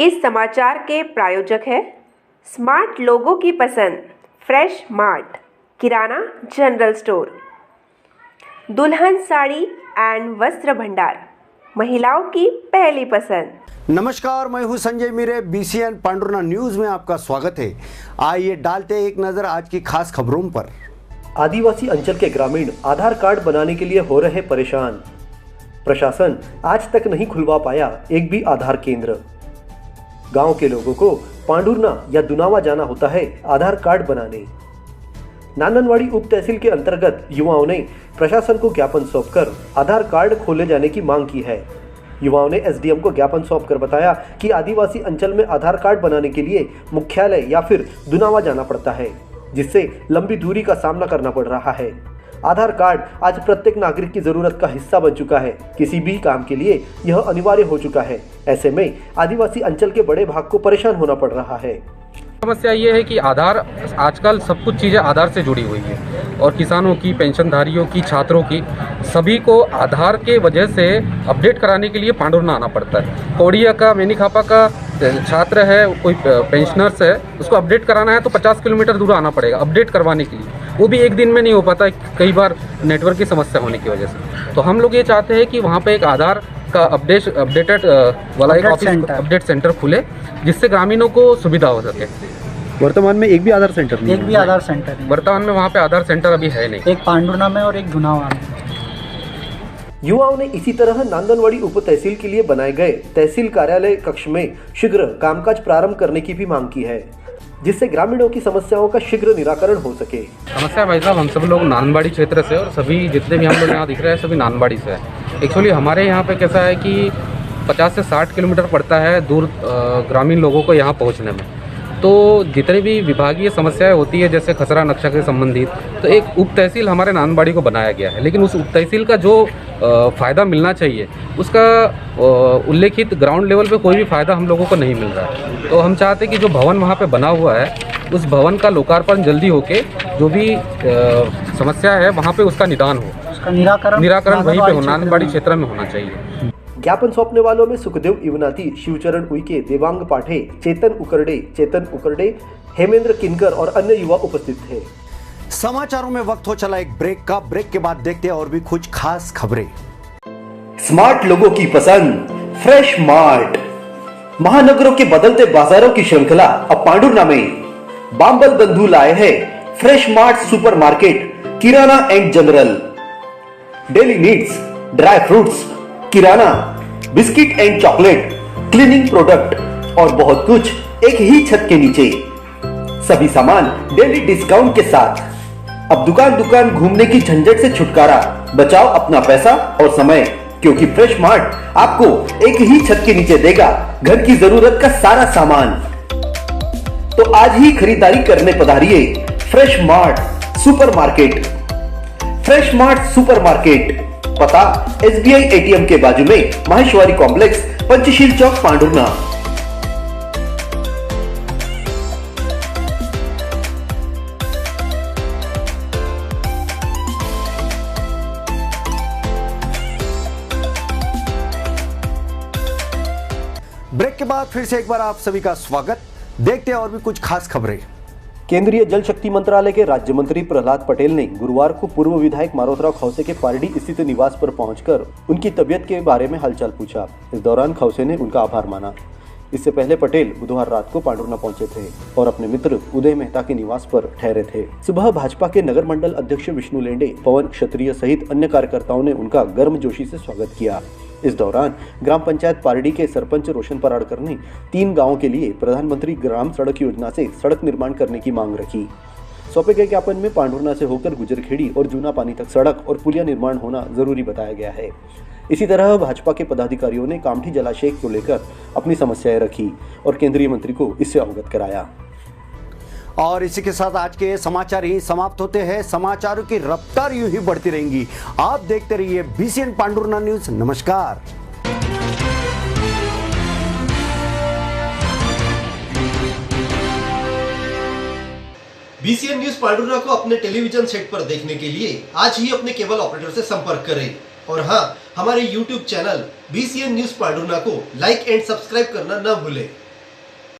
इस समाचार के प्रायोजक है स्मार्ट लोगों की पसंद फ्रेश मार्ट किराना जनरल स्टोर, दुल्हन साड़ी एंड वस्त्र भंडार, महिलाओं की पहली पसंद। नमस्कार, मैं हूं संजय मीरे। बीसीएन पांडुरना न्यूज में आपका स्वागत है। आइए डालते एक नजर आज की खास खबरों पर। आदिवासी अंचल के ग्रामीण आधार कार्ड बनाने के लिए हो रहे परेशान। प्रशासन आज तक नहीं खुलवा पाया एक भी आधार केंद्र। गांव के लोगों को पांडुरना या दुनावा जाना होता है आधार कार्ड बनाने। नाननवाड़ी उप तहसील के अंतर्गत युवाओं ने प्रशासन को ज्ञापन सौंपकर आधार कार्ड खोले जाने की मांग की है। युवाओं ने एसडीएम को ज्ञापन सौंपकर बताया कि आदिवासी अंचल में आधार कार्ड बनाने के लिए मुख्यालय या फिर दुनावा जाना पड़ता है, जिससे लंबी दूरी का सामना करना पड़ रहा है। आधार कार्ड आज प्रत्येक नागरिक की जरूरत का हिस्सा बन चुका है। किसी भी काम के लिए यह अनिवार्य हो चुका है। ऐसे में आदिवासी अंचल के बड़े भाग को परेशान होना पड़ रहा है। समस्या ये है कि आधार आजकल सब कुछ चीज़ें आधार से जुड़ी हुई है और किसानों की, पेंशनधारियों की, छात्रों की, सभी को आधार के वजह से अपडेट कराने के लिए पांडुरना आना पड़ता है। कोड़िया का, मेनीखापा का छात्र है, कोई पेंशनर्स है, उसको अपडेट कराना है तो 50 किलोमीटर दूर आना पड़ेगा अपडेट करवाने के लिए। वो भी एक दिन में नहीं हो पाता, कई बार नेटवर्क की समस्या होने की वजह से। तो हम लोग ये चाहते हैं कि वहाँ पे एक आधार का अपडेटेड वाला एक ऑफिस, अपडेट सेंटर खुले, जिससे ग्रामीणों को सुविधा हो सके। वर्तमान में एक भी आधार सेंटर नहीं, एक भी आधार सेंटर नहीं। वर्तमान में वहाँ पे आधार सेंटर अभी है नहीं, एक पांडुरना में और एक दुनावा में। युवाओं ने इसी तरह नांदनवाड़ी उप तहसील के लिए बनाए गए तहसील कार्यालय कक्ष में शीघ्र कामकाज प्रारंभ करने की भी मांग की है, जिससे ग्रामीणों की समस्याओं का शीघ्र निराकरण हो सके। समस्या भाई साहब, हम सब लोग नानबाड़ी क्षेत्र से और सभी जितने भी हम लोग यहाँ दिख रहे हैं सभी नानबाड़ी से है। एक्चुअली हमारे यहाँ पे कैसा है कि 50 से 60 किलोमीटर पड़ता है दूर ग्रामीण लोगों को यहाँ पहुँचने में। तो जितने भी विभागीय समस्याएं होती है, जैसे खसरा नक्शा से संबंधित, तो एक उप तहसील हमारे नानबाड़ी को बनाया गया है, लेकिन उस उप तहसील का जो फ़ायदा मिलना चाहिए उसका उल्लेखित ग्राउंड लेवल पे कोई भी फ़ायदा हम लोगों को नहीं मिल रहा है। तो हम चाहते हैं कि जो भवन वहाँ पे बना हुआ है उस भवन का लोकार्पण जल्दी होके जो भी समस्या है वहाँ पे उसका निदान हो, उसका निराकरण वहीं पे हो, नानबाड़ी क्षेत्र में होना चाहिए। ज्ञापन सौंपने वालों में सुखदेव इवनाती, शिवचरण उइके, देवांग पाठे, चेतन उकरडे, हेमेंद्र किनकर और अन्य युवा उपस्थित थे। समाचारों में वक्त हो चला एक ब्रेक का। ब्रेक के बाद देखते हैं और भी कुछ खास खबरें। स्मार्ट लोगों की पसंद फ्रेश मार्ट। महानगरों के बदलते बाजारों की श्रृंखला अब पांडुरना में। बांबल बंधु लाए हैं fresh mart super market, kirana and general, daily needs, dry fruits, kirana, biscuit and chocolate, cleaning product और बहुत कुछ एक ही छत के नीचे। सभी सामान डेली डिस्काउंट के साथ। अब दुकान दुकान घूमने की झंझट से छुटकारा। बचाओ अपना पैसा और समय, क्योंकि फ्रेश मार्ट आपको एक ही छत के नीचे देगा घर की जरूरत का सारा सामान। तो आज ही खरीदारी करने पधारिए fresh mart super market. Fresh mart super market, पता एसबीआई एटीएम के बाजू में, माहेश्वरी कॉम्प्लेक्स, पंचशील चौक, पांडुरना। ब्रेक के बाद फिर से एक बार आप सभी का स्वागत। देखते हैं और भी कुछ खास खबरें। केंद्रीय जल शक्ति मंत्रालय के राज्य मंत्री प्रहलाद पटेल ने गुरुवार को पूर्व विधायक मारोतराव खौसे के पारडी स्थित निवास पर पहुंचकर उनकी तबियत के बारे में हालचाल पूछा। इस दौरान खौसे ने उनका आभार माना। इससे पहले पटेल बुधवार रात को पांडुरना पहुंचे थे और अपने मित्र उदय मेहता के निवास पर ठहरे थे। सुबह भाजपा के नगर मंडल अध्यक्ष विष्णु लेंडे, पवन क्षत्रिय सहित अन्य कार्यकर्ताओं ने उनका गर्मजोशी से स्वागत किया। इस दौरान ग्राम पंचायत पारडी के सरपंच रोशन पराड़कर ने 3 गांवों के लिए प्रधानमंत्री ग्राम सड़क योजना से सड़क निर्माण करने की मांग रखी। सौंपे गए ज्ञापन में पांडुरना से होकर गुजरखेड़ी और जूना पानी तक सड़क और पुलिया निर्माण होना जरूरी बताया गया है। इसी तरह भाजपा के पदाधिकारियों ने कामठी जलाशय को लेकर अपनी समस्याएं रखी और केंद्रीय मंत्री को इससे अवगत कराया। और इसी के साथ आज के समाचार ही समाप्त होते हैं। समाचारों की रफ्तार यूं ही बढ़ती रहेंगी। आप देखते रहिए बीसीएन पांडुरना न्यूज। नमस्कार। बीसीएन न्यूज पांडुरना को अपने टेलीविजन सेट पर देखने के लिए आज ही अपने केबल ऑपरेटर से संपर्क करें। और हाँ, हमारे YouTube channel BCN news Pandhurna को लाइक एंड सब्सक्राइब करना न भूलें।